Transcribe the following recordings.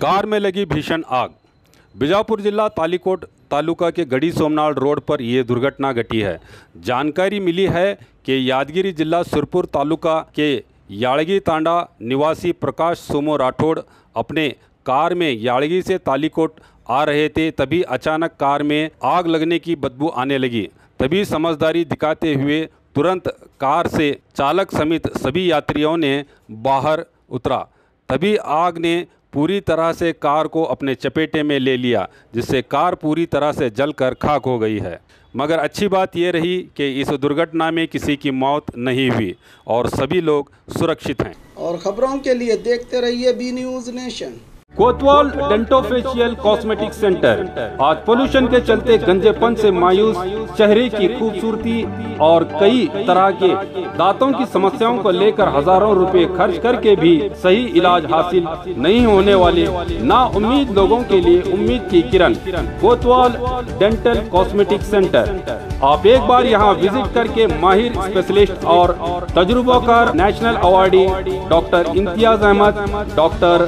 Car में लगी भीषण आग। बीजापुर जिला तालीकोट तालुका के गढ़ी सोमनाथ रोड पर यह दुर्घटना घटी है। जानकारी मिली है कि यादगिरी जिला सुरपुर तालुका के याड़गी तांडा निवासी प्रकाश सोमो राठौड़ अपने कार में याड़गी से तालीकोट आ रहे थे। तभी अचानक कार में आग लगने की बदबू आने लगी। तभी समझदारी दिखाते हुए तुरंत कार से चालक समेत सभी यात्रियों ने बाहर उतरा। तभी आग ने पूरी तरह से कार को अपने चपेटे में ले लिया, जिससे कार पूरी तरह से जलकर खाक हो गई है। मगर अच्छी बात यह रही कि इस दुर्घटना में किसी की मौत नहीं हुई और सभी लोग सुरक्षित हैं। और खबरों के लिए देखते रहिए बी न्यूज नेशन। कोतवाल डेंटोफेशियल कॉस्मेटिक सेंटर आज पोल्यूशन के चलते गंजेपन से मायूस चेहरे की खूबसूरती और कई तरह के दांतों की समस्याओं को लेकर हजारों रुपए खर्च करके भी सही इलाज हासिल नहीं होने वाले ना उम्मीद लोगों के लिए उम्मीद की किरण कोतवाल डेंटल कॉस्मेटिक सेंटर। आप एक बार यहां विजिट करके माहिर स्पेशलिस्ट और तजुर्बाकार national awardee doctor Imtiaz Ahmed, doctor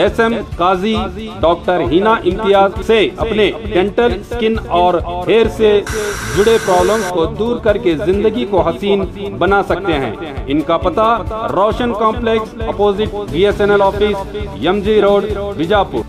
SM Kazi, doctor Hina Imtiaz से अपने डेंटल, स्किन और हेयर से जुड़े प्रॉब्लम्स को दूर करके जिंदगी को हसीन बना सकते हैं। इनका पता Roshan Complex opposite BSNL office, MG Road, Bijapur.